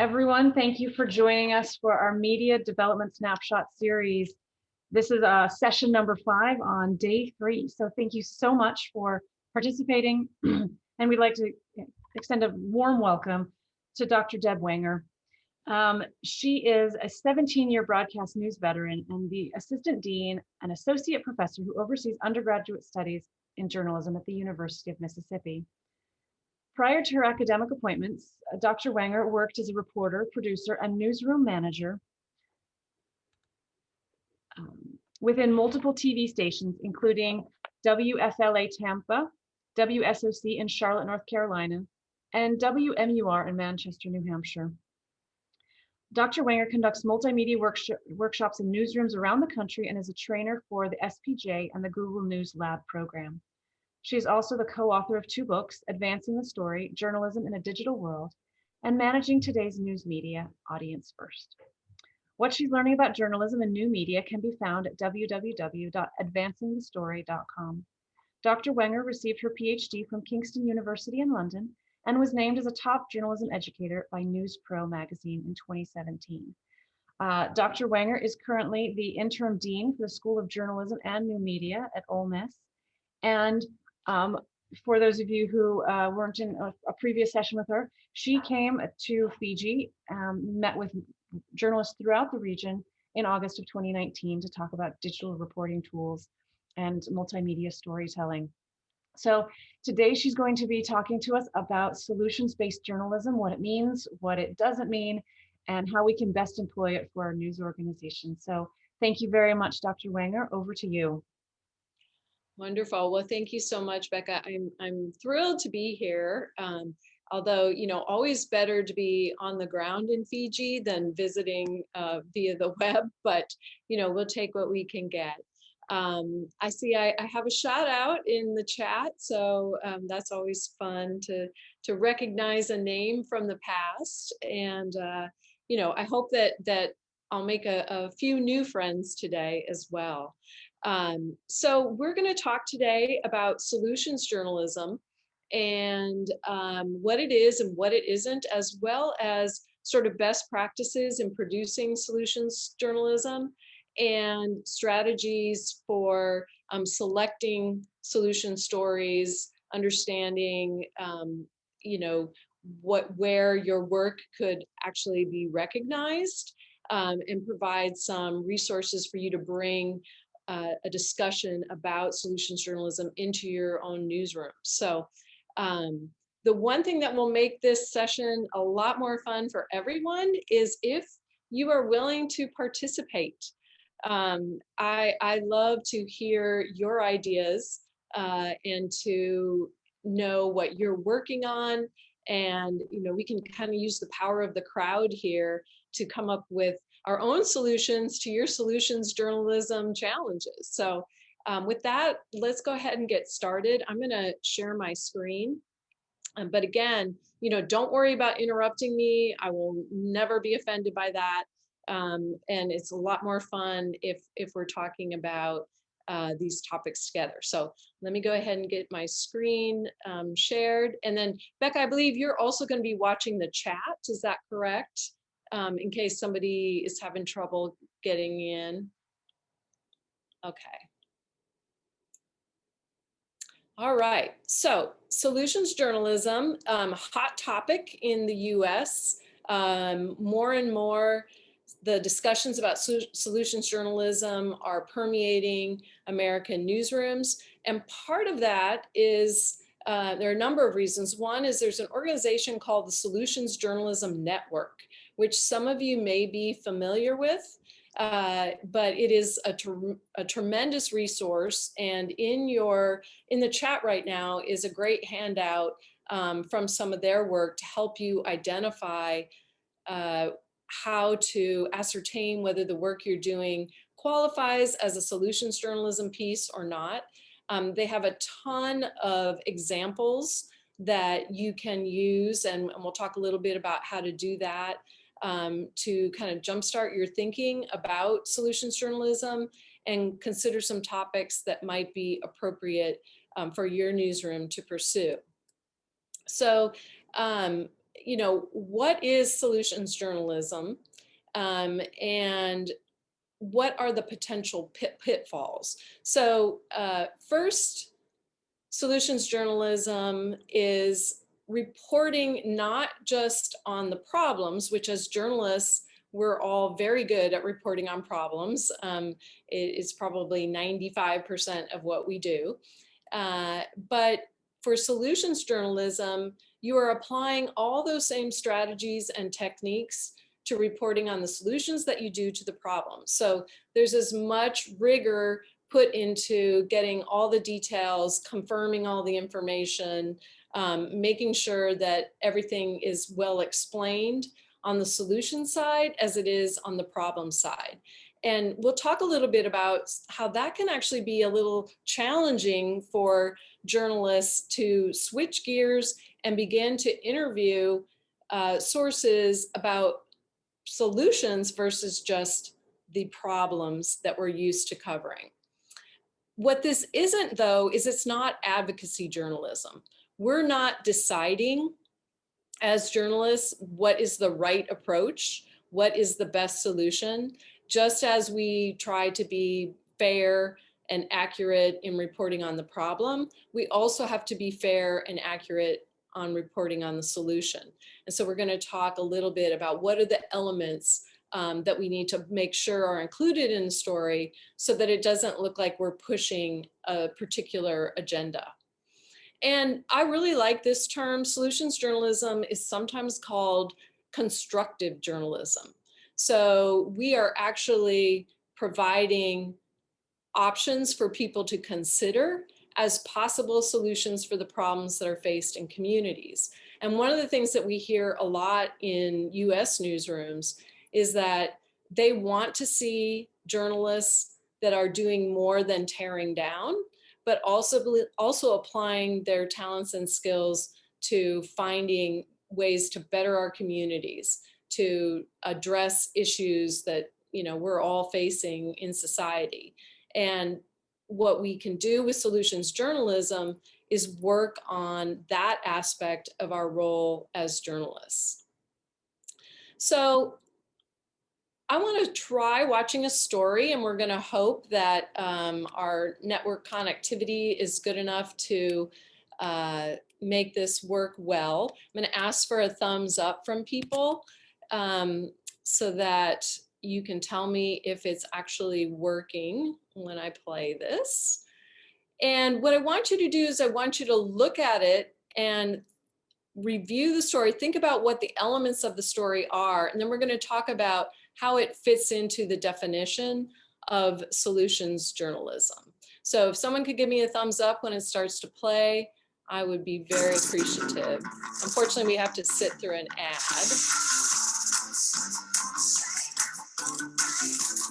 everyone. Thank you for joining us for our Media Development Snapshot series. This is session number 5 on day 3. So thank you so much for participating. And we'd like to extend a warm welcome to Dr. Deb Wenger. She is a 17-year broadcast news veteran and the assistant dean and associate professor who oversees undergraduate studies in journalism at the University of Mississippi. Prior to her academic appointments, Dr. Wenger worked as a reporter, producer, and newsroom manager within multiple TV stations, including WFLA Tampa, WSOC in Charlotte, North Carolina, and WMUR in Manchester, New Hampshire. Dr. Wenger conducts multimedia workshops in newsrooms around the country and is a trainer for the SPJ and the Google News Lab program. She is also the co-author of 2 books, Advancing the Story, Journalism in a Digital World, and Managing Today's News Media, Audience First. What she's learning about journalism and new media can be found at www.advancingthestory.com. Dr. Wenger received her PhD from Kingston University in London and was named as a top journalism educator by News Pro magazine in 2017. Dr. Wenger is currently the interim dean for the School of Journalism and New Media at Ole Miss. And for those of you who weren't in a previous session with her, she came to Fiji, met with journalists throughout the region in August of 2019 to talk about digital reporting tools and multimedia storytelling. So today she's going to be talking to us about solutions-based journalism, what it means, what it doesn't mean, and how we can best employ it for our news organization. So thank you very much, Dr. Wenger. Over to you. Wonderful. Well, thank you so much, Becca. I'm thrilled to be here. Although, always better to be on the ground in Fiji than visiting via the web, but, we'll take what we can get. I see I have a shout out in the chat, so that's always fun to recognize a name from the past. And, I hope that I'll make a few new friends today as well. So we're going to talk today about solutions journalism and what it is and what it isn't, as well as sort of best practices in producing solutions journalism and strategies for selecting solution stories, understanding, where your work could actually be recognized, and provide some resources for you to bring a discussion about solutions journalism into your own newsroom. So the one thing that will make this session a lot more fun for everyone is if you are willing to participate. I love to hear your ideas and to know what you're working on. And, we can kind of use the power of the crowd here to come up with our own solutions to your solutions journalism challenges. So with that, let's go ahead and get started. I'm going to share my screen. But again, don't worry about interrupting me. I will never be offended by that. And it's a lot more fun if we're talking about these topics together. So let me go ahead and get my screen shared. And then Becca, I believe you're also going to be watching the chat. Is that correct? In case somebody is having trouble getting in. Okay. All right, so solutions journalism, hot topic in the US. More and more, the discussions about solutions journalism are permeating American newsrooms. And part of that is, there are a number of reasons. One is there's an organization called the Solutions Journalism Network, which some of you may be familiar with. But it is a tremendous resource, and in the chat right now is a great handout from some of their work to help you identify how to ascertain whether the work you're doing qualifies as a solutions journalism piece or not. They have a ton of examples that you can use, and we'll talk a little bit about how to do that. To kind of jumpstart your thinking about solutions journalism and consider some topics that might be appropriate for your newsroom to pursue. So what is solutions journalism, and what are the potential pitfalls? So first, solutions journalism is reporting not just on the problems, which as journalists, we're all very good at reporting on problems. It's probably 95% of what we do. But for solutions journalism, you are applying all those same strategies and techniques to reporting on the solutions that you do to the problems. So there's as much rigor put into getting all the details, confirming all the information, making sure that everything is well explained on the solution side as it is on the problem side. And we'll talk a little bit about how that can actually be a little challenging for journalists to switch gears and begin to interview sources about solutions versus just the problems that we're used to covering. What this isn't, though, is it's not advocacy journalism. We're not deciding as journalists what is the right approach, what is the best solution. Just as we try to be fair and accurate in reporting on the problem, we also have to be fair and accurate on reporting on the solution. And so we're going to talk a little bit about what are the elements that we need to make sure are included in the story so that it doesn't look like we're pushing a particular agenda. And I really like this term. Solutions journalism is sometimes called constructive journalism. So we are actually providing options for people to consider as possible solutions for the problems that are faced in communities. And one of the things that we hear a lot in US newsrooms is that they want to see journalists that are doing more than tearing down, but also applying their talents and skills to finding ways to better our communities, to address issues that we're all facing in society. And what we can do with solutions journalism is work on that aspect of our role as journalists. So I want to try watching a story, and we're going to hope that our network connectivity is good enough to make this work well. I'm going to ask for a thumbs up from people so that you can tell me if it's actually working when I play this. And what I want you to do is I want you to look at it and review the story, think about what the elements of the story are, and then we're going to talk about how it fits into the definition of solutions journalism. So if someone could give me a thumbs up when it starts to play, I would be very appreciative. Unfortunately, we have to sit through an ad.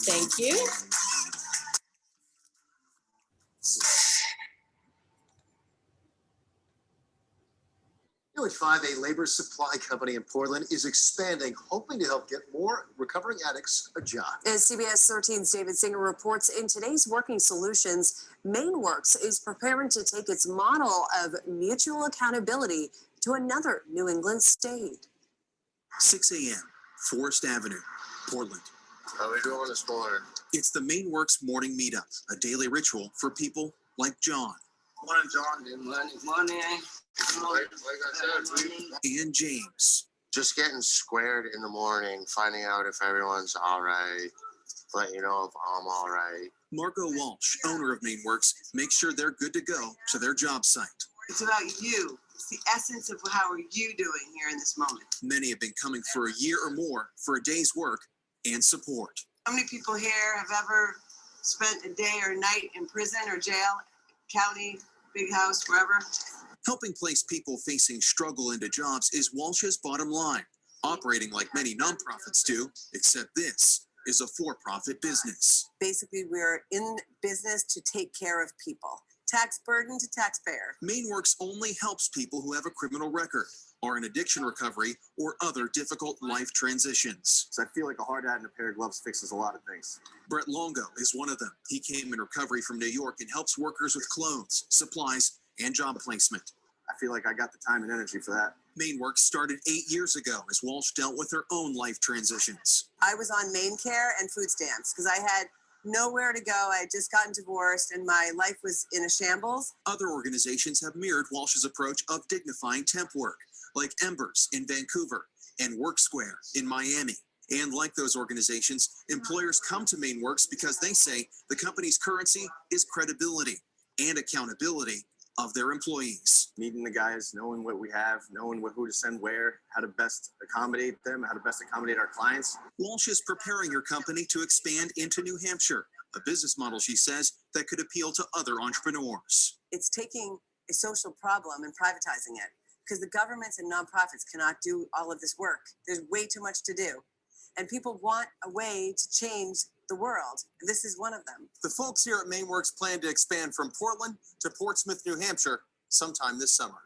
Thank you. UH5, a labor supply company in Portland, is expanding, hoping to help get more recovering addicts a job. As CBS 13's David Singer reports, in today's Working Solutions, MainWorks is preparing to take its model of mutual accountability to another New England state. 6 a.m., Forest Avenue, Portland. How are we doing this morning? It's the MainWorks morning meetup, a daily ritual for people like John. Morning, John. Good morning. Morning. Like I said, And James. just getting squared in the morning, finding out if everyone's all right, letting you know if I'm all right. Margot Walsh, owner of MainWorks, makes sure they're good to go to their job site. It's about you. It's the essence of how are you doing here in this moment. Many have been coming for a year or more for a day's work and support. How many people here have ever spent a day or a night in prison or jail, county, big house, wherever? Helping place people facing struggle into jobs is Walsh's bottom line, operating like many nonprofits do, except this is a for-profit business. Basically, we're in business to take care of people. Tax burden to taxpayer. MainWorks only helps people who have a criminal record, are in addiction recovery, or other difficult life transitions. So I feel like a hard hat and a pair of gloves fixes a lot of things. Brett Longo is one of them. He came in recovery from New York and helps workers with clothes, supplies, and job placement. I feel like I got the time and energy for that. MainWorks started 8 years ago as Walsh dealt with her own life transitions. I was on main care and food stamps because I had nowhere to go. I had just gotten divorced and my life was in a shambles. Other organizations have mirrored Walsh's approach of dignifying temp work, like Embers in Vancouver and Work Square in Miami. And like those organizations, employers come to MainWorks because they say the company's currency is credibility and accountability of their employees. Meeting the guys, knowing what we have, knowing who to send where, how to best accommodate them, how to best accommodate our clients. Walsh is preparing her company to expand into New Hampshire, a business model, she says, that could appeal to other entrepreneurs. It's taking a social problem and privatizing it because the governments and nonprofits cannot do all of this work. There's way too much to do. And people want a way to change the world. This is one of them. The folks here at MainWorks plan to expand from Portland to Portsmouth, New Hampshire sometime this summer.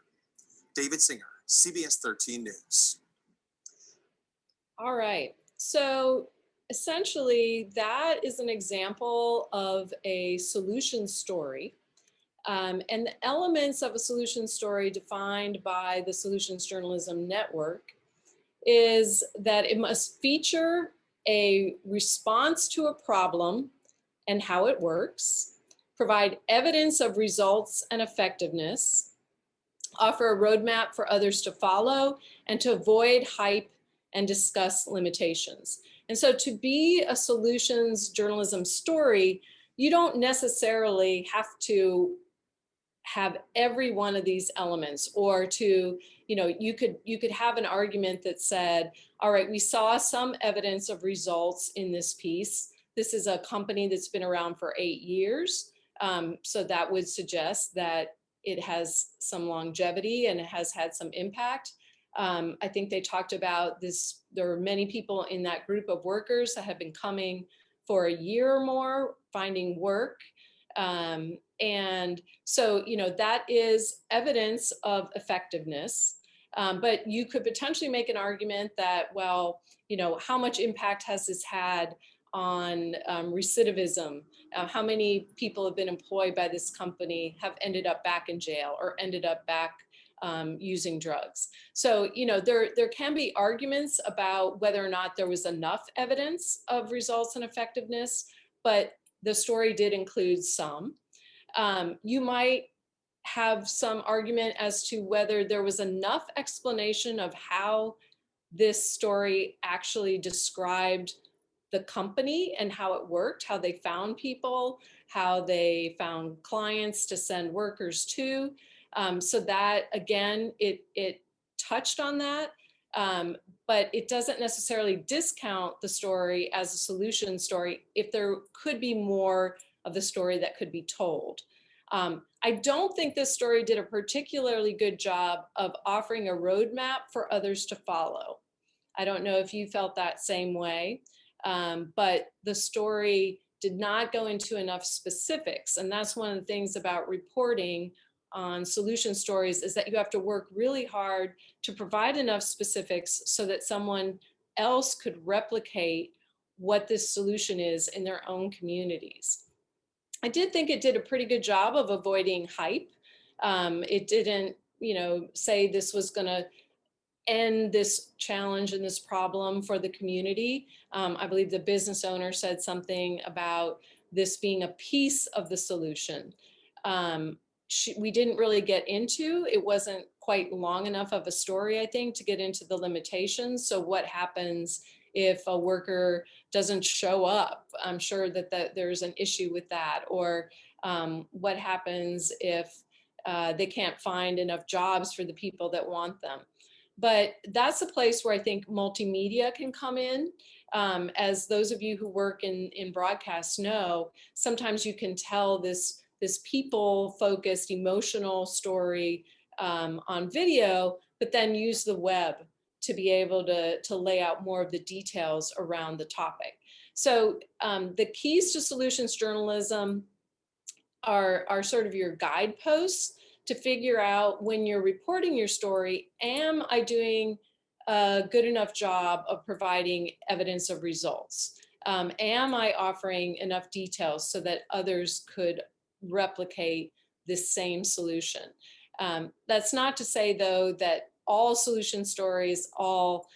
David Singer, CBS 13 News. All right. So essentially, that is an example of a solution story. And the elements of a solution story defined by the Solutions Journalism Network is that it must feature a response to a problem and how it works, provide evidence of results and effectiveness, offer a roadmap for others to follow, and to avoid hype and discuss limitations. And so to be a solutions journalism story, you don't necessarily have to have every one of these elements, or to, you could have an argument that said, all right, we saw some evidence of results in this piece. This is a company that's been around for 8 years. So that would suggest that it has some longevity and it has had some impact. I think they talked about this. There are many people in that group of workers that have been coming for a year or more, finding work. And so, that is evidence of effectiveness. But you could potentially make an argument that, well, how much impact has this had on recidivism? How many people have been employed by this company have ended up back in jail or ended up back using drugs? So, there can be arguments about whether or not there was enough evidence of results and effectiveness, but the story did include some. You might have some argument as to whether there was enough explanation of how this story actually described the company and how it worked, how they found people, how they found clients to send workers to. So that, again, it touched on that, but it doesn't necessarily discount the story as a solution story if there could be more of the story that could be told. I don't think this story did a particularly good job of offering a roadmap for others to follow. I don't know if you felt that same way, but the story did not go into enough specifics. And that's one of the things about reporting on solution stories, is that you have to work really hard to provide enough specifics so that someone else could replicate what this solution is in their own communities. I did think it did a pretty good job of avoiding hype. It didn't, say this was going to end this challenge and this problem for the community. I believe the business owner said something about this being a piece of the solution. We didn't really get into, it wasn't quite long enough of a story, I think, to get into the limitations. So what happens if a worker doesn't show up? I'm sure that there's an issue with that. Or what happens if they can't find enough jobs for the people that want them? But that's a place where I think multimedia can come in. As those of you who work in broadcast know, sometimes you can tell this people-focused emotional story on video, but then use the web to be able to lay out more of the details around the topic. So the keys to solutions journalism are sort of your guideposts to figure out, when you're reporting your story, am I doing a good enough job of providing evidence of results? Am I offering enough details so that others could replicate this same solution? That's not to say, though, that all solution stories all,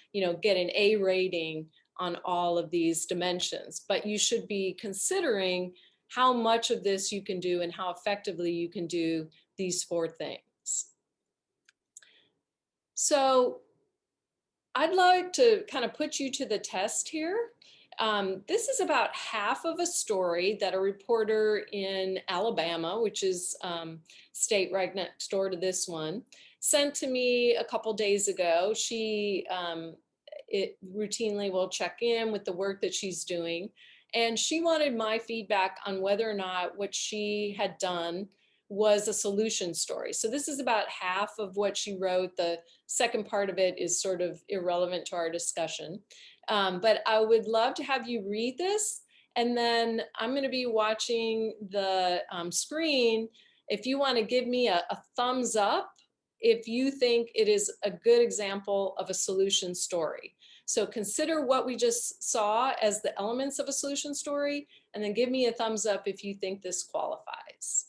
get an A rating on all of these dimensions, but you should be considering how much of this you can do and how effectively you can do these 4 things. So I'd like to kind of put you to the test here. This is about half of a story that a reporter in Alabama, which is state right next door to this one, sent to me a couple days ago. She routinely will check in with the work that she's doing. And she wanted my feedback on whether or not what she had done was a solution story. So this is about half of what she wrote. The second part of it is sort of irrelevant to our discussion. But I would love to have you read this. And then I'm going to be watching the screen. If you want to give me a thumbs up, if you think it is a good example of a solution story. So consider what we just saw as the elements of a solution story, and then give me a thumbs up if you think this qualifies.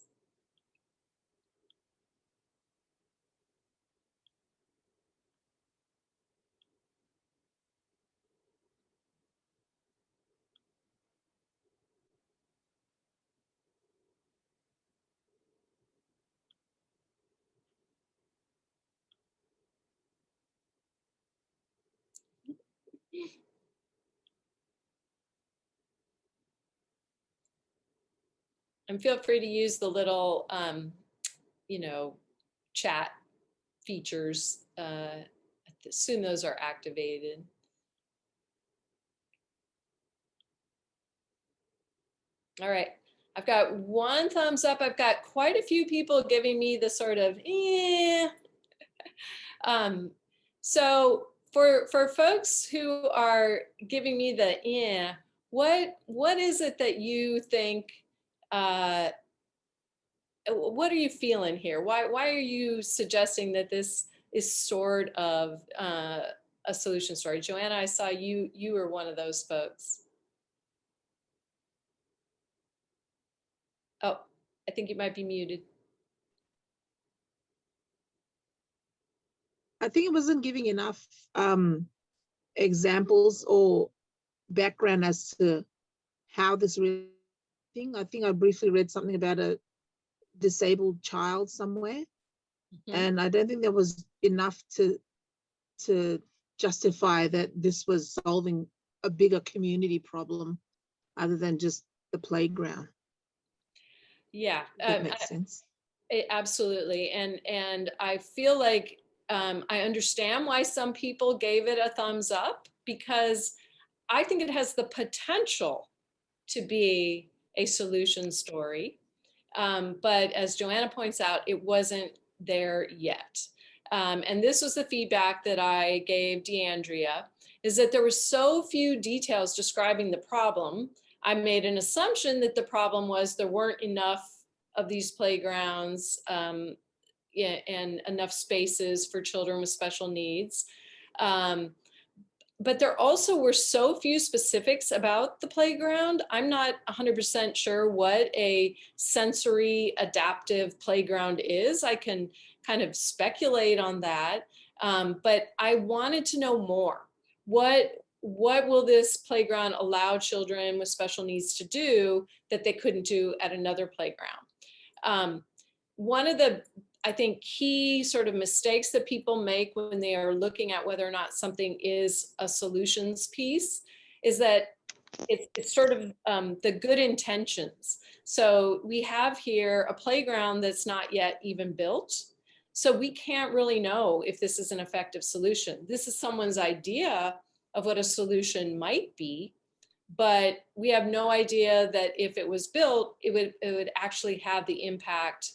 And feel free to use the little, chat features. Assume those are activated. All right, I've got 1 thumbs up. I've got quite a few people giving me the sort of, so for folks who are giving me the, what is it that you think, what are you feeling here? Why are you suggesting that this is sort of a solution story? Joanna, I saw you were one of those folks. Oh, I think you might be muted. I think it wasn't giving enough examples or background as to how this really thing. I think I briefly read something about a disabled child somewhere, and I don't think there was enough to justify that this was solving a bigger community problem other than just the playground. Yeah, that makes sense. Absolutely, and I feel like I understand why some people gave it a thumbs up, because I think it has the potential to be a solution story. But as Joanna points out, it wasn't there yet. And this was the feedback that I gave DeAndrea, is that there were so few details describing the problem. I made an assumption that the problem was there weren't enough of these playgrounds and enough spaces for children with special needs. But there also were so few specifics about the playground. I'm not 100% sure what a sensory adaptive playground is. I can kind of speculate on that, but I wanted to know more. What will this playground allow children with special needs to do that they couldn't do at another playground? One of the, I think, key sort of mistakes that people make when they are looking at whether or not something is a solutions piece is that it's sort of the good intentions. So we have here a playground that's not yet even built. So we can't really know if this is an effective solution. This is someone's idea of what a solution might be, but we have no idea that if it was built, it would actually have the impact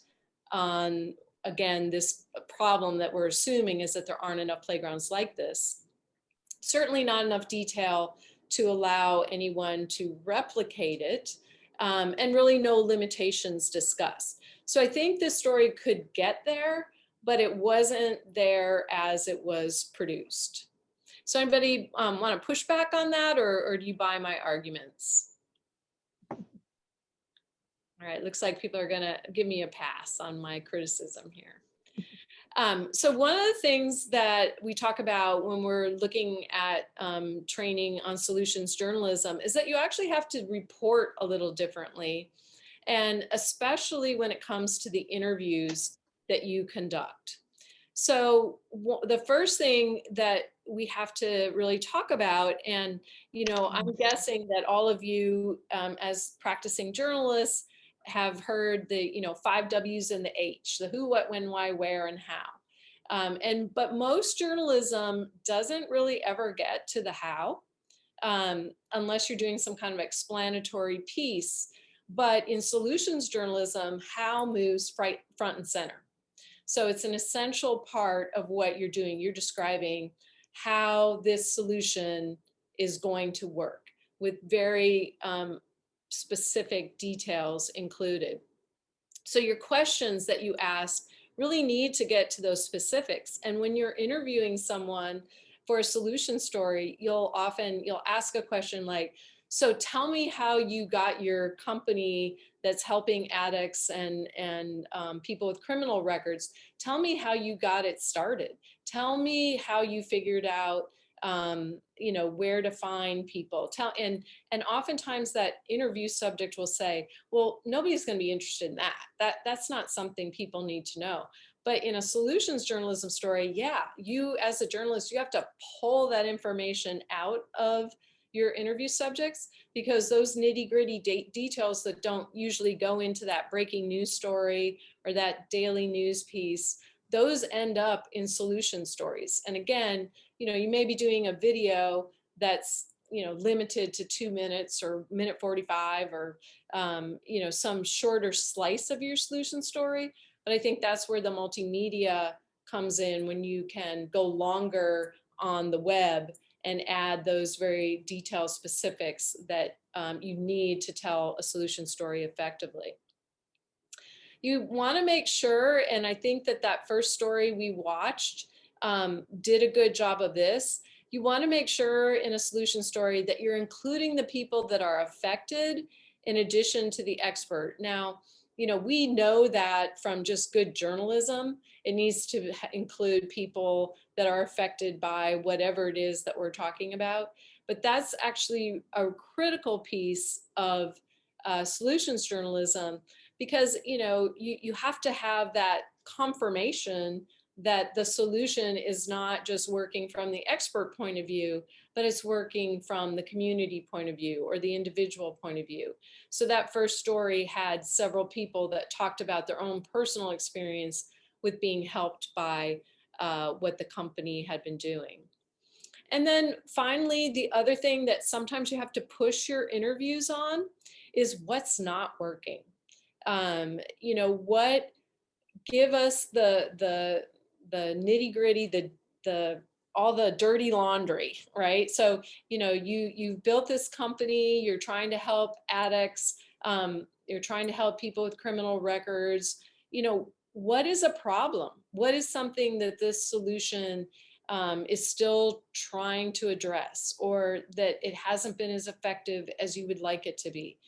on, again, this problem that we're assuming is that there aren't enough playgrounds like this. Certainly not enough detail to allow anyone to replicate it, and really no limitations discussed. So I think this story could get there, but it wasn't there as it was produced. So anybody want to push back on that, or do you buy my arguments? All right, looks like people are gonna give me a pass on my criticism here. So one of the things that we talk about when we're looking at training on solutions journalism is that you actually have to report a little differently, and especially when it comes to the interviews that you conduct. So the first thing that we have to really talk about, and I'm guessing that all of you as practicing journalists have heard the 5 W's and the H, the who, what, when, why, where, and how. But most journalism doesn't really ever get to the how, unless you're doing some kind of explanatory piece. But in solutions journalism, how moves front and center. So it's an essential part of what you're doing. You're describing how this solution is going to work with very specific details included. So your questions that you ask really need to get to those specifics. And when you're interviewing someone for a solution story, you'll ask a question like, so tell me how you got your company that's helping addicts and people with criminal records. Tell me how you got it started. Tell me how you figured out where to find people. And oftentimes that interview subject will say, well, nobody's going to be interested in that. That's not something people need to know. But in a solutions journalism story, yeah, you as a journalist, you have to pull that information out of your interview subjects, because those nitty-gritty details that don't usually go into that breaking news story or that daily news piece, those end up in solution stories. And again, you may be doing a video that's limited to 2 minutes or minute 45 or some shorter slice of your solution story. But I think that's where the multimedia comes in, when you can go longer on the web and add those very detailed specifics that you need to tell a solution story effectively. You want to make sure, and I think that first story we watched did a good job of this. You want to make sure in a solution story that you're including the people that are affected in addition to the expert. Now, we know that from just good journalism, it needs to include people that are affected by whatever it is that we're talking about. But that's actually a critical piece of solutions journalism, because you have to have that confirmation that the solution is not just working from the expert point of view, but it's working from the community point of view or the individual point of view. So that first story had several people that talked about their own personal experience with being helped by what the company had been doing. And then finally, the other thing that sometimes you have to push your interviews on is what's not working. Give us the nitty gritty, all the dirty laundry, right? So, you've built this company, you're trying to help addicts, you're trying to help people with criminal records. What is a problem? What is something that this solution is still trying to address, or that it hasn't been as effective as you would like it to be?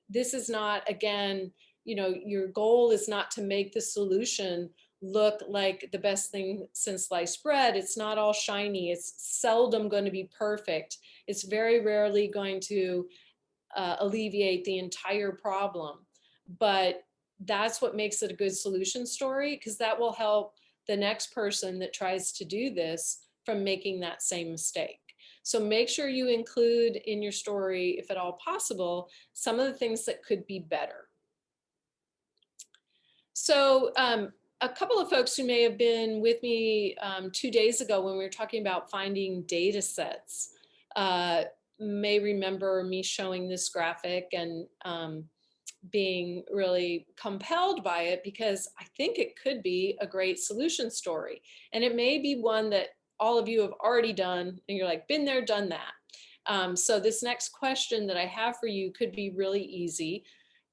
This is not, again, your goal is not to make the solution look like the best thing since sliced bread. It's not all shiny. It's seldom going to be perfect. It's very rarely going to alleviate the entire problem. But that's what makes it a good solution story, because that will help the next person that tries to do this from making that same mistake. So make sure you include in your story, if at all possible, some of the things that could be better. So a couple of folks who may have been with me 2 days ago when we were talking about finding data sets may remember me showing this graphic and being really compelled by it, because I think it could be a great solution story. And it may be one that all of you have already done and you're like, been there, done that. So this next question that I have for you could be really easy.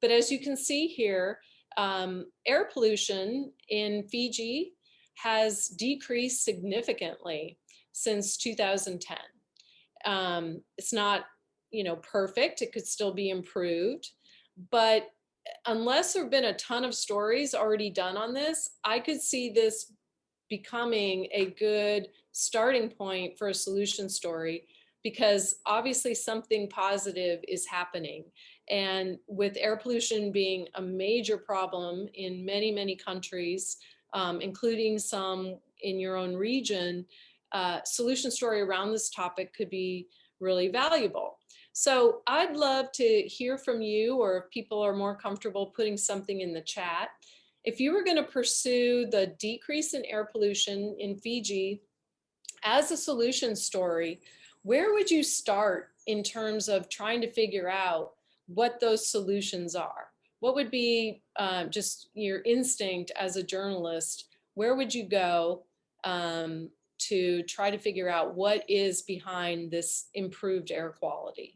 But as you can see here, air pollution in Fiji has decreased significantly since 2010. It's not, perfect. It could still be improved, but unless there have been a ton of stories already done on this, I could see this becoming a good starting point for a solution story, because obviously something positive is happening. And with air pollution being a major problem in many, many countries, including some in your own region, solution story around this topic could be really valuable. So I'd love to hear from you, or if people are more comfortable putting something in the chat. If you were going to pursue the decrease in air pollution in Fiji as a solution story, where would you start in terms of trying to figure out what those solutions are? What would be just your instinct as a journalist? Where would you go to try to figure out what is behind this improved air quality?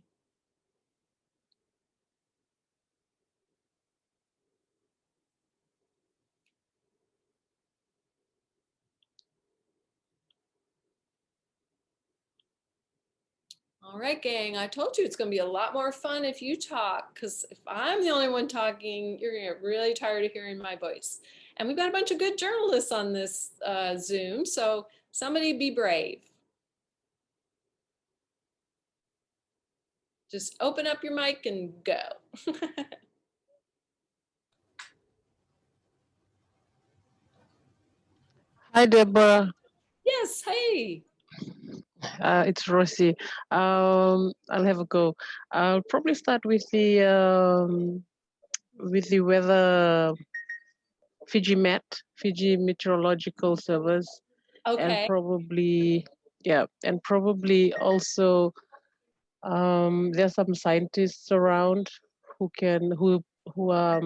All right, gang, I told you it's going to be a lot more fun if you talk, because if I'm the only one talking, you're going to get really tired of hearing my voice. And we've got a bunch of good journalists on this Zoom, so somebody be brave. Just open up your mic and go. Hi, Deborah. Yes, hey. It's Rosie. I'll have a go. I'll probably start with the weather, Fiji Meteorological Service, and Okay. probably also there's some scientists around who are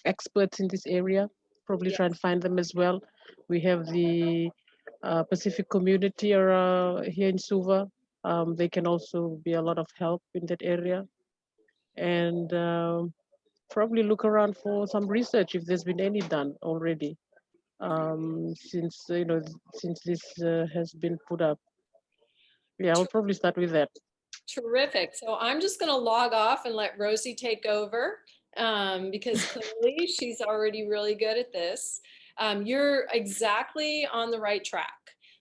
experts in this area. Probably try and find them as well. We have the Pacific community here in Suva. They can also be a lot of help in that area. And probably look around for some research if there's been any done already since this has been put up. Yeah, I'll probably start with that. Terrific. So I'm just going to log off and let Rosie take over because clearly she's already really good at this. You're exactly on the right track.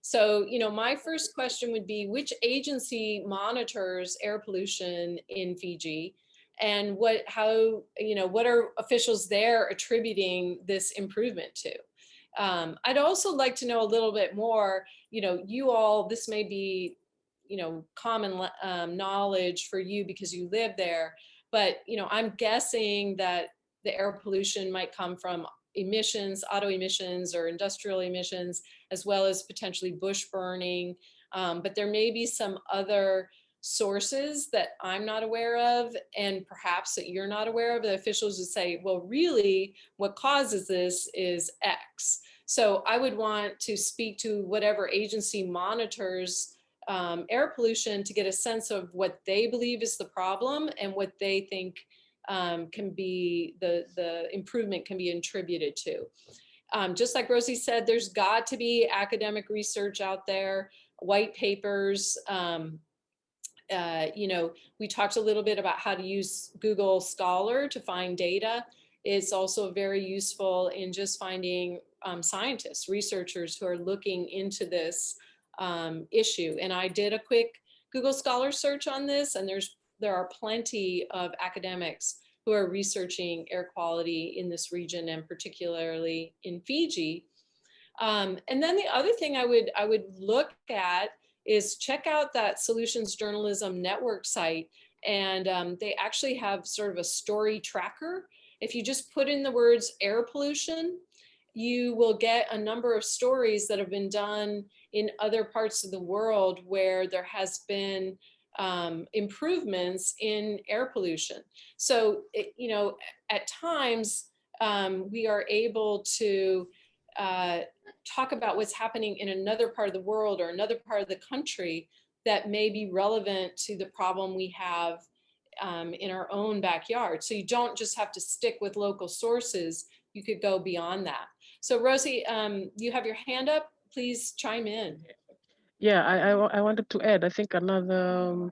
So, my first question would be, which agency monitors air pollution in Fiji, and what are officials there attributing this improvement to? I'd also like to know a little bit more, this may be common knowledge for you because you live there, but I'm guessing that the air pollution might come from emissions, auto emissions or industrial emissions, as well as potentially bush burning. But there may be some other sources that I'm not aware of, and perhaps that you're not aware of. The officials would say, well, really what causes this is X. So I would want to speak to whatever agency monitors air pollution to get a sense of what they believe is the problem and what they think can be the improvement can be attributed to. Just like Rosie said, there's got to be academic research out there, white papers. We talked a little bit about how to use Google Scholar to find data. It's also very useful in just finding scientists, researchers who are looking into this issue. And I did a quick Google Scholar search on this, and there are plenty of academics who are researching air quality in this region, and particularly in Fiji. And then the other thing I would look at is check out that Solutions Journalism Network site, and they actually have sort of a story tracker. If you just put in the words air pollution, you will get a number of stories that have been done in other parts of the world where there has been improvements in air pollution. So, at times we are able to talk about what's happening in another part of the world or another part of the country that may be relevant to the problem we have in our own backyard. So you don't just have to stick with local sources, you could go beyond that. So Rosie, you have your hand up, please chime in. Yeah, I wanted to add, I think another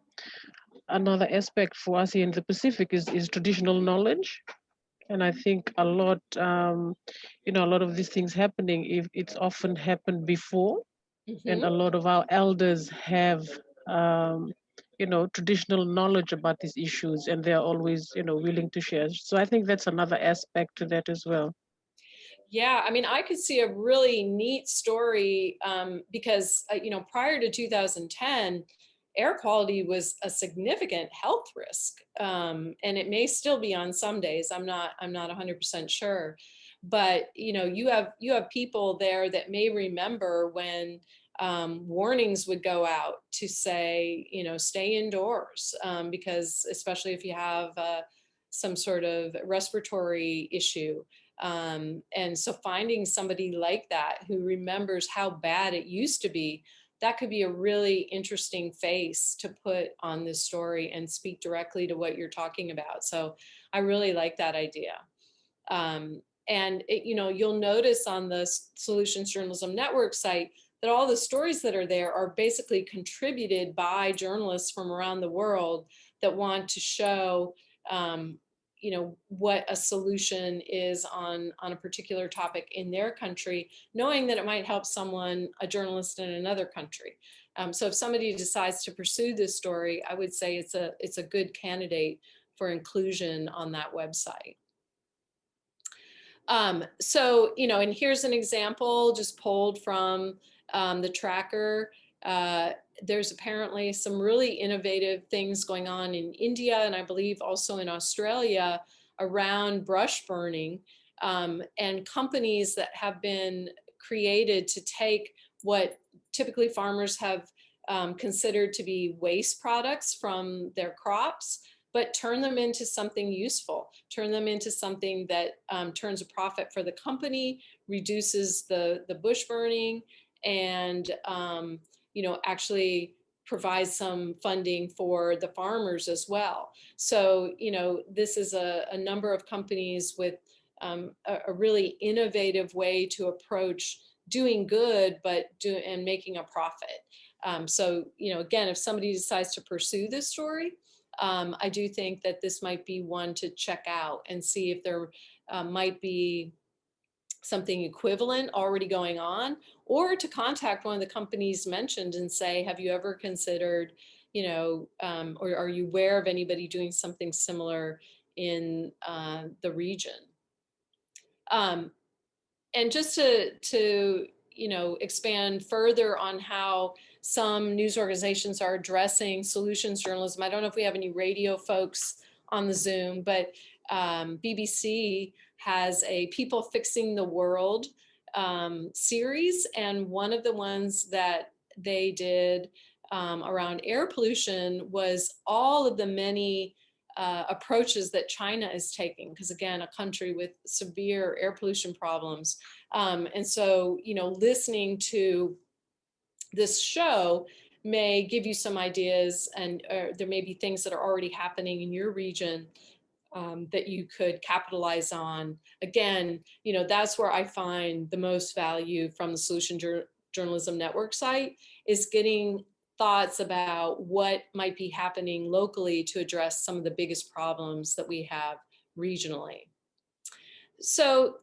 aspect for us here in the Pacific is traditional knowledge. And I think a lot, a lot of these things happening, if it's often happened before, and a lot of our elders have, traditional knowledge about these issues, and they're always, willing to share. So I think that's another aspect to that as well. Yeah, I mean, I could see a really neat story because, prior to 2010, air quality was a significant health risk, and it may still be on some days. I'm not 100% sure, but you have people there that may remember when warnings would go out to say, stay indoors, because especially if you have some sort of respiratory issue. And so finding somebody like that who remembers how bad it used to be, that could be a really interesting face to put on this story and speak directly to what you're talking about. So I really like that idea. And you'll notice on the Solutions Journalism Network site that all the stories that are there are basically contributed by journalists from around the world that want to show what a solution is on a particular topic in their country, knowing that it might help someone, a journalist in another country. So if somebody decides to pursue this story, I would say it's a good candidate for inclusion on that website. So, and here's an example just pulled from the tracker. There's apparently some really innovative things going on in India, and I believe also in Australia, around brush burning, and companies that have been created to take what typically farmers have considered to be waste products from their crops, but turn them into something useful, turn them into something that turns a profit for the company, reduces the bush burning, and actually provides some funding for the farmers as well. So, this is a number of companies with a really innovative way to approach doing good, and making a profit. So, again, if somebody decides to pursue this story, I do think that this might be one to check out and see if there might be something equivalent already going on, or to contact one of the companies mentioned and say, have you ever considered, or are you aware of anybody doing something similar in the region? And just to expand further on how some news organizations are addressing solutions journalism. I don't know if we have any radio folks on the Zoom, but BBC has a People Fixing the World series. And one of the ones that they did around air pollution was all of the many approaches that China is taking, because again, a country with severe air pollution problems. And so, listening to this show may give you some ideas, and there may be things that are already happening in your region that you could capitalize on. Again, that's where I find the most value from the Solution Journalism Network site, is getting thoughts about what might be happening locally to address some of the biggest problems that we have regionally. So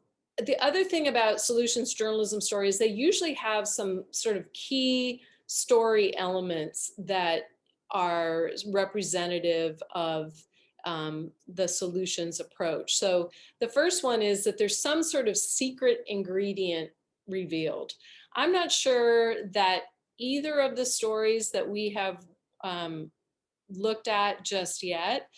the other thing about solutions journalism stories, they usually have some sort of key story elements that are representative of the solutions approach. So the first one is that there's some sort of secret ingredient revealed. I'm not sure that either of the stories that we have looked at just yet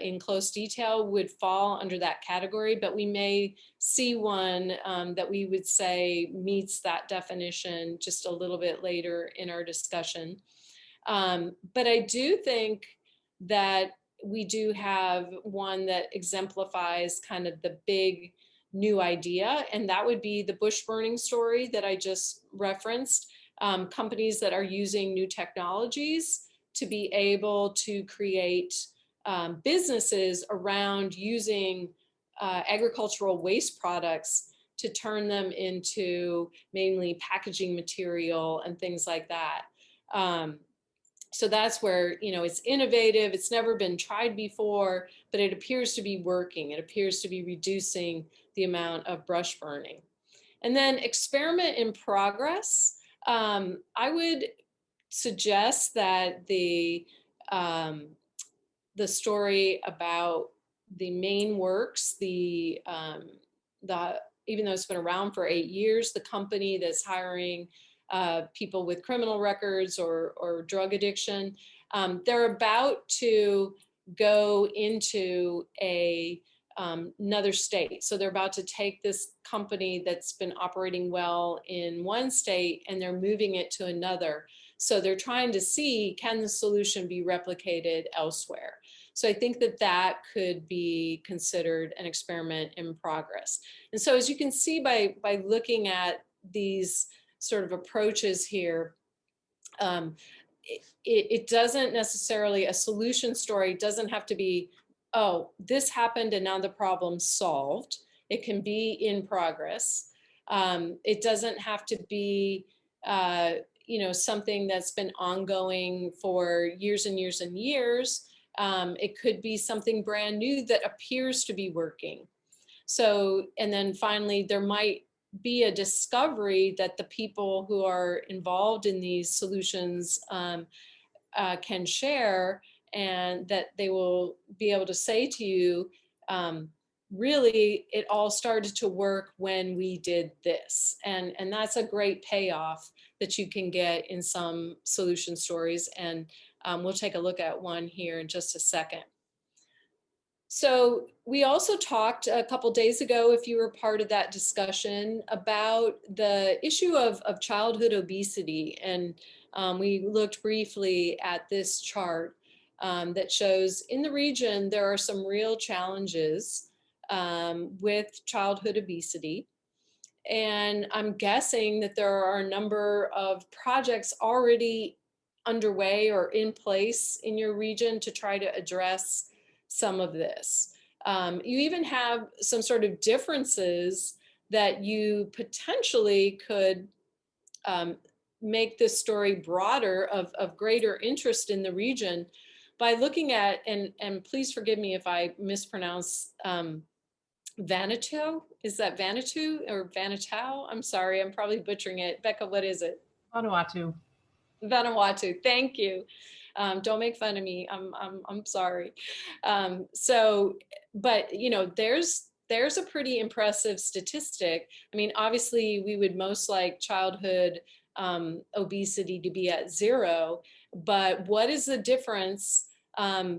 in close detail would fall under that category, but we may see one that we would say meets that definition just a little bit later in our discussion. But I do think that we do have one that exemplifies kind of the big new idea, and that would be the bush burning story that I just referenced. Companies that are using new technologies to be able to create businesses around using agricultural waste products to turn them into mainly packaging material and things like that. So that's where, it's innovative, it's never been tried before, but it appears to be working. It appears to be reducing the amount of brush burning. And then experiment in progress. I would suggest that the story about the Maine Works, even though it's been around for 8 years, the company that's hiring people with criminal records or drug addiction, they're about to go into another state. So they're about to take this company that's been operating well in one state and they're moving it to another. So they're trying to see, can the solution be replicated elsewhere? So I think that that could be considered an experiment in progress. And so as you can see by looking at these sort of approaches here, it doesn't necessarily, a solution story doesn't have to be, oh, this happened and now the problem's solved. It can be in progress. It doesn't have to be, something that's been ongoing for years and years and years. It could be something brand new that appears to be working. So, and then finally, there might be a discovery that the people who are involved in these solutions can share, and that they will be able to say to you, really, it all started to work when we did this. And that's a great payoff that you can get in some solution stories. And we'll take a look at one here in just a second. So we also talked a couple days ago, if you were part of that discussion, about the issue of childhood obesity. And we looked briefly at this chart that shows in the region, there are some real challenges with childhood obesity. And I'm guessing that there are a number of projects already underway or in place in your region to try to address some of this. You even have some sort of differences that you potentially could make this story broader, of greater interest in the region by looking at, and please forgive me if I mispronounce Vanuatu. Is that Vanuatu or Vanuatu? I'm sorry, I'm probably butchering it. Becca, what is it? Vanuatu. Vanuatu, thank you. Don't make fun of me. I'm sorry. But there's a pretty impressive statistic. I mean, obviously, we would most like childhood obesity to be at 0, but what is the difference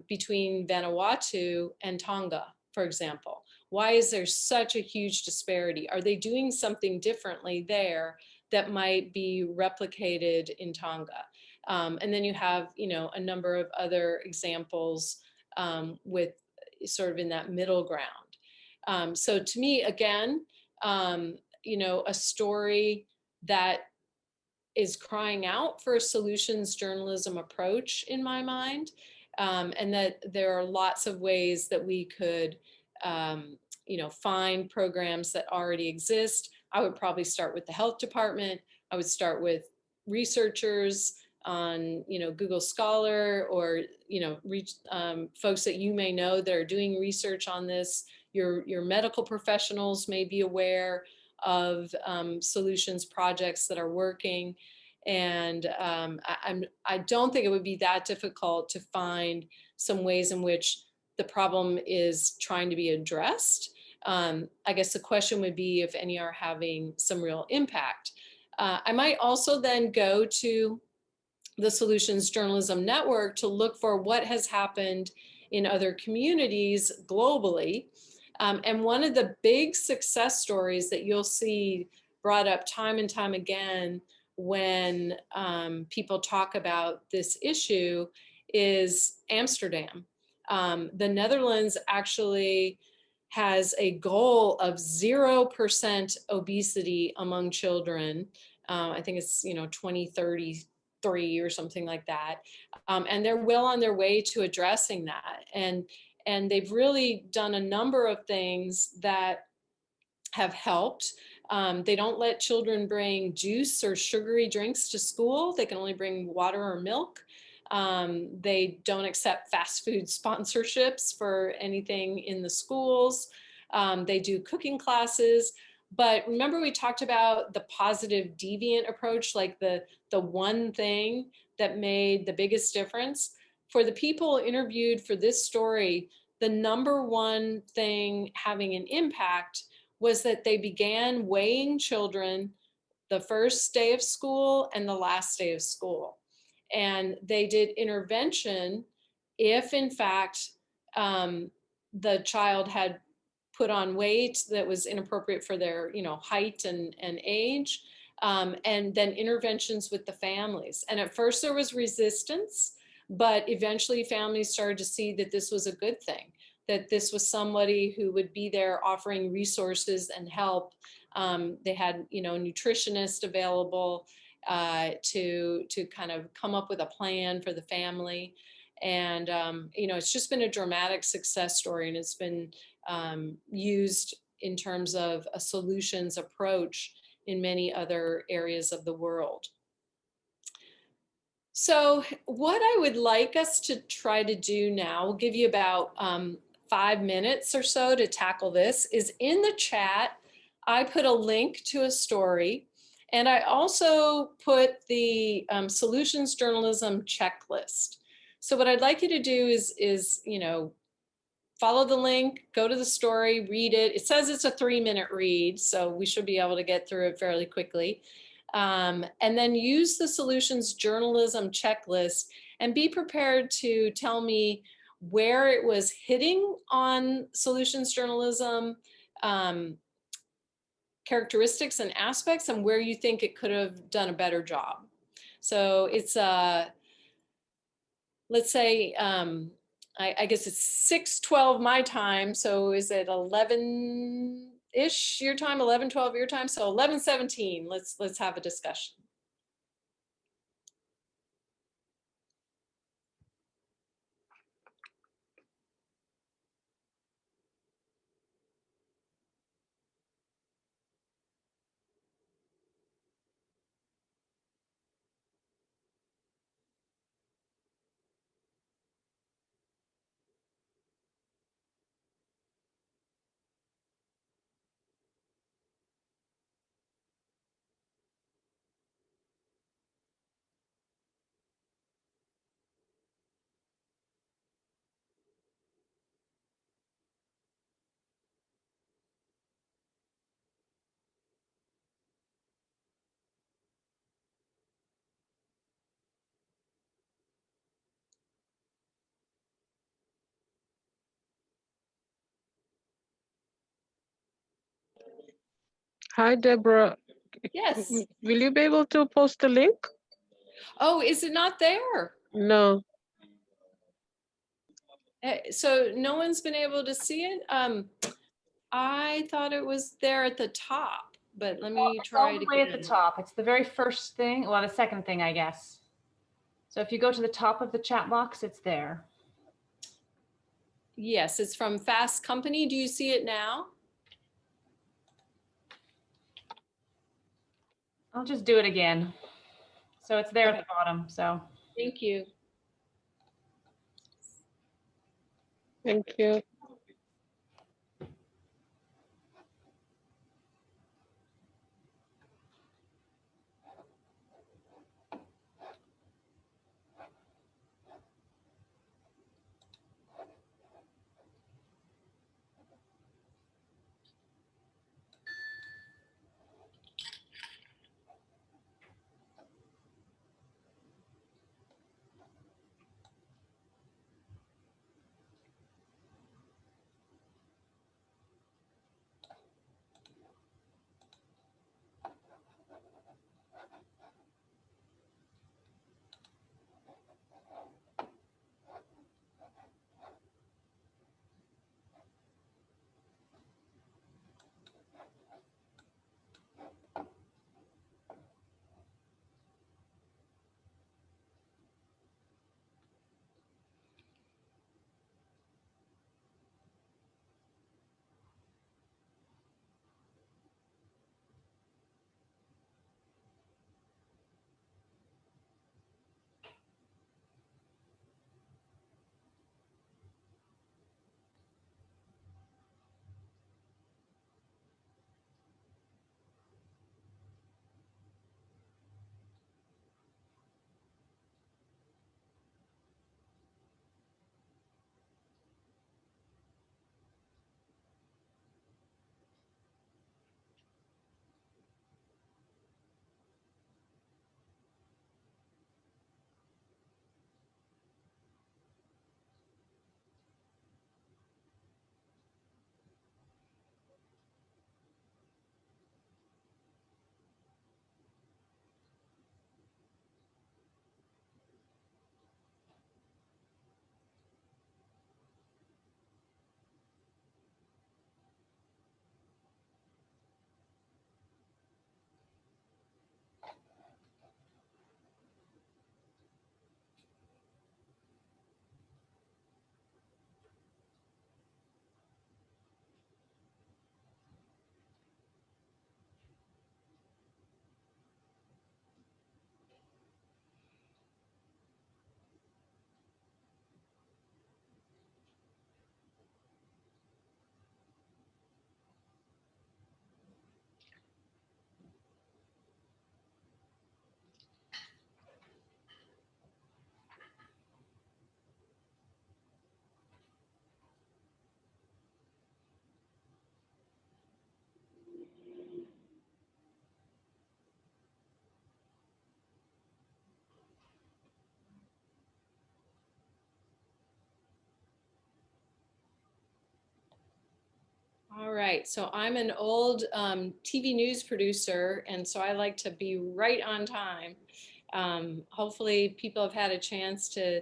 between Vanuatu and Tonga, for example? Why is there such a huge disparity? Are they doing something differently there that might be replicated in Tonga? And then you have, a number of other examples with sort of in that middle ground. So to me, again, a story that is crying out for a solutions journalism approach in my mind, and that there are lots of ways that we could, find programs that already exist. I would probably start with the health department. I would start with researchers on, Google Scholar, or, folks that you may know that are doing research on this. Your medical professionals may be aware of solutions projects that are working. And I don't think it would be that difficult to find some ways in which the problem is trying to be addressed. I guess the question would be if any are having some real impact. I might also then go to the Solutions Journalism Network to look for what has happened in other communities globally. And one of the big success stories that you'll see brought up time and time again when people talk about this issue is Amsterdam. The Netherlands actually has a goal of 0% obesity among children. I think it's 2033 or something like that. And they're well on their way to addressing that. And they've really done a number of things that have helped. They don't let children bring juice or sugary drinks to school. They can only bring water or milk. They don't accept fast food sponsorships for anything in the schools. They do cooking classes. But remember, we talked about the positive deviant approach, like the one thing that made the biggest difference. For the people interviewed for this story, the number one thing having an impact was that they began weighing children the first day of school and the last day of school. And they did intervention if, in fact, the child had put on weight that was inappropriate for their, height and age, and then interventions with the families. And at first there was resistance, but eventually families started to see that this was a good thing, that this was somebody who would be there offering resources and help. They had, nutritionists available to kind of come up with a plan for the family. And, it's just been a dramatic success story, and it's been used in terms of a solutions approach in many other areas of the world. So what I would like us to try to do now, we'll give you about 5 minutes or so to tackle this, is in the chat, I put a link to a story, and I also put the solutions journalism checklist. So what I'd like you to do is follow the link, go to the story, read it. It says it's a 3-minute read, so we should be able to get through it fairly quickly. And then use the solutions journalism checklist and be prepared to tell me where it was hitting on solutions journalism characteristics and aspects, and where you think it could have done a better job. So it's, let's say, I guess it's 6:12 my time. So is it 11-ish your time, 11:12 your time? So 11:17, let's have a discussion. Hi, Deborah. Yes. Will you be able to post the link? Oh, is it not there? No. So no one's been able to see it? I thought it was there at the top, but let me try it All the way again. at the top. It's the very first thing, well, the second thing, I guess. So if you go to the top of the chat box, it's there. Yes, it's from Fast Company. Do you see it now? I'll just do it again. So it's there Okay. at the bottom, so. Thank you. Thank you. All right, so I'm an old TV news producer, and so I like to be right on time. Hopefully people have had a chance to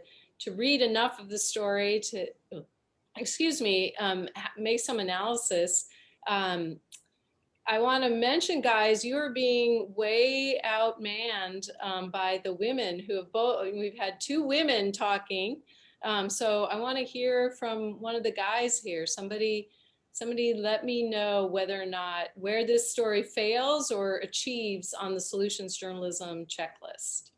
read enough of the story to, excuse me, make some analysis. I want to mention, guys, you are being way outmanned by the women who have both, we've had two women talking. So I want to hear from one of the guys here. Somebody let me know whether or not where this story fails or achieves on the solutions journalism checklist.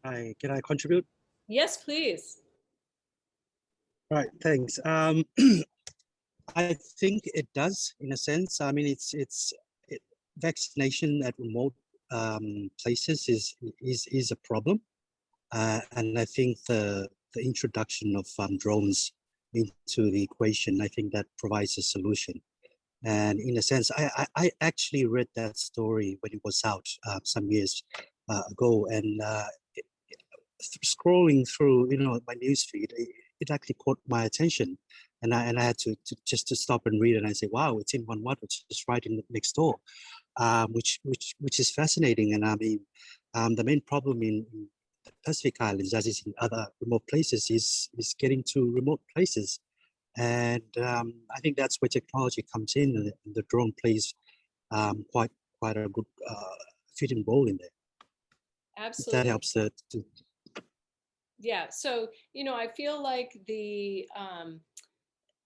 Hi, can I contribute? Yes, please. Right, thanks. I think it does, in a sense. I mean, vaccination at remote places is a problem, and I think the introduction of drones into the equation, I think that provides a solution. And in a sense, I actually read that story when it was out some years ago, and scrolling through, my newsfeed, it actually caught my attention, and I had to just to stop and read, and I say, wow, it's in Vanuatu, which is right in next door, which is fascinating. And I mean, the main problem in the Pacific Islands, as is in other remote places, is getting to remote places, and I think that's where technology comes in, and the drone plays quite a good fitting role in there. Absolutely. If that helps to yeah, so I feel like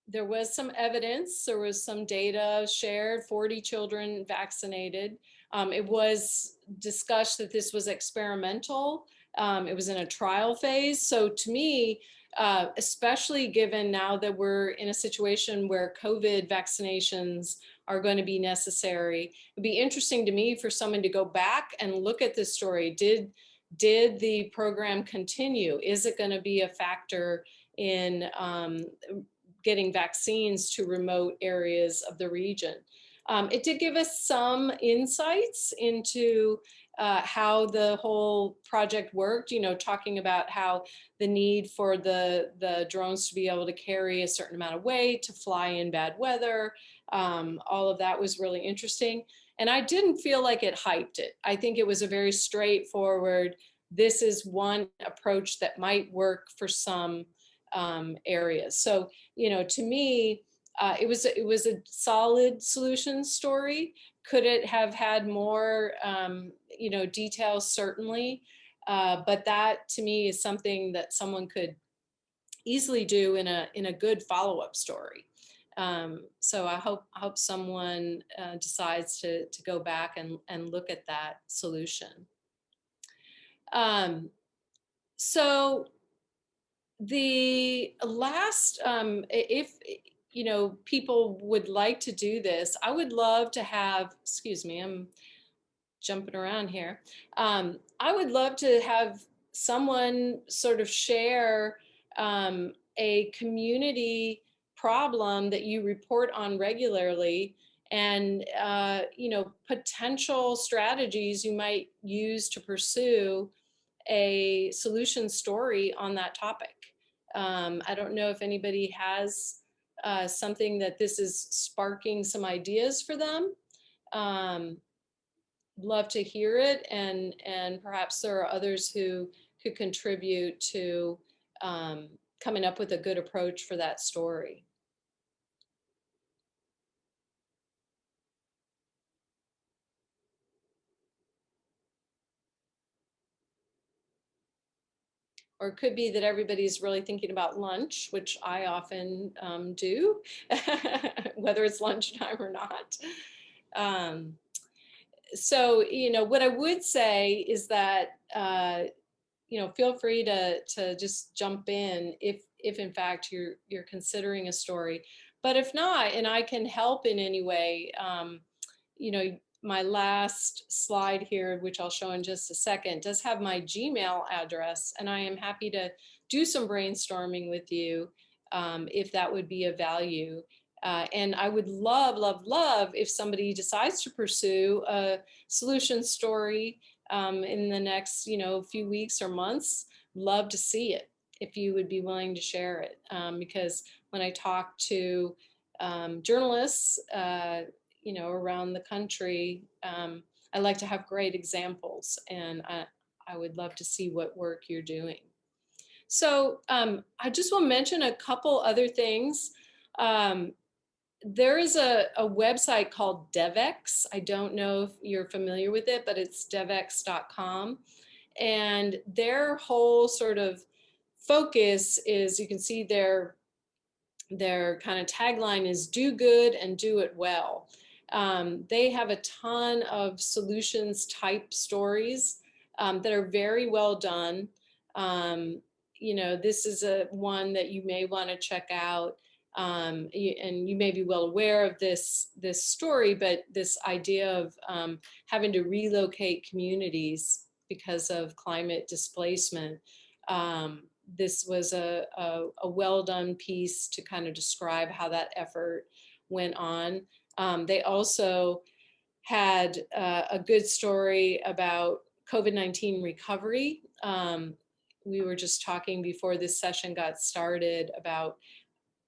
there was some evidence, there was some data shared, 40 children vaccinated. It was discussed that this was experimental. It was in a trial phase. So to me, especially given now that we're in a situation where COVID vaccinations are going to be necessary, it'd be interesting to me for someone to go back and look at this story. Did the program continue? Is it going to be a factor in getting vaccines to remote areas of the region? It did give us some insights into how the whole project worked, talking about how the need for the drones to be able to carry a certain amount of weight, to fly in bad weather. All of that was really interesting. And I didn't feel like it hyped it. I think it was a very straightforward, this is one approach that might work for some areas. So, to me, it was a solid solution story. Could it have had more, details? Certainly. But that to me is something that someone could easily do in a good follow-up story. So I hope someone decides to go back and look at that solution. So the last, if people would like to do this, I would love to have, excuse me, I'm jumping around here. I would love to have someone sort of share a community problem that you report on regularly, and potential strategies you might use to pursue a solution story on that topic. I don't know if anybody has something that this is sparking some ideas for them. Love to hear it, and perhaps there are others who could contribute to coming up with a good approach for that story. Or it could be that everybody's really thinking about lunch, which I often do, whether it's lunchtime or not. So, what I would say is that, feel free to just jump in if in fact you're considering a story. But if not, and I can help in any way, my last slide here, which I'll show in just a second, does have my Gmail address, and I am happy to do some brainstorming with you if that would be of value. And I would love if somebody decides to pursue a solution story in the next, few weeks or months. love to see it if you would be willing to share it. Because when I talk to journalists, you know, around the country, I like to have great examples, and I would love to see what work you're doing. So I just want to mention a couple other things. There is a website called DevX. I don't know if you're familiar with it, but it's devx.com. And their whole sort of focus is, you can see their kind of tagline is do good and do it well. They have a ton of solutions type stories that are very well done. You know, this is one that you may want to check out. And you may be well aware of this story, but this idea of having to relocate communities because of climate displacement. This was a well done piece to kind of describe how that effort went on. They also had a good story about COVID-19 recovery. We were just talking before this session got started about,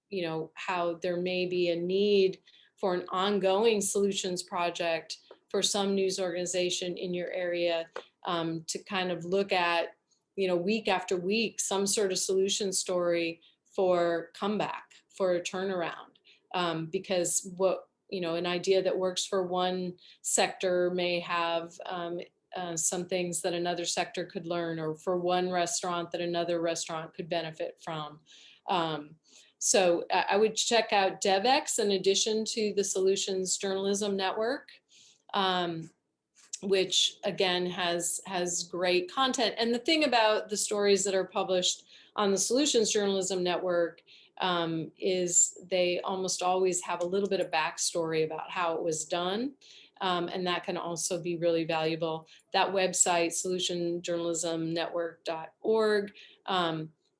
you know, how there may be a need for an ongoing solutions project for some news organization in your area to kind of look at, you know, week after week, some sort of solution story for comeback, for a turnaround. Because what, you know, an idea that works for one sector may have some things that another sector could learn, or for one restaurant that another restaurant could benefit from. So I would check out DevX in addition to the Solutions Journalism Network, which again has great content. And the thing about the stories that are published on the Solutions Journalism Network is they almost always have a little bit of backstory about how it was done. And that can also be really valuable. That website, solutionjournalismnetwork.org,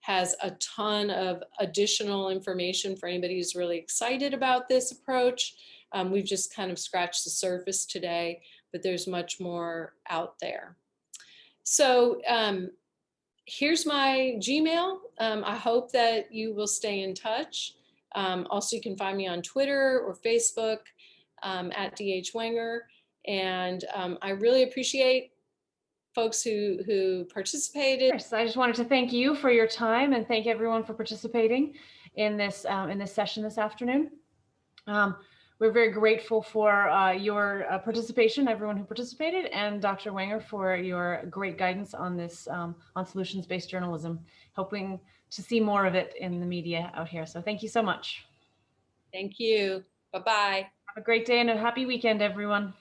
has a ton of additional information for anybody who's really excited about this approach. We've just kind of scratched the surface today, but there's much more out there. So here's my Gmail. I hope that you will stay in touch. Also, you can find me on Twitter or Facebook at DH Wenger. And I really appreciate folks who participated. So I just wanted to thank you for your time and thank everyone for participating in this session this afternoon. We're very grateful for your participation, everyone who participated, and Dr. Wenger for your great guidance on this, on solutions-based journalism, hoping to see more of it in the media out here. So thank you so much. Thank you. Bye-bye. Have a great day and a happy weekend, everyone.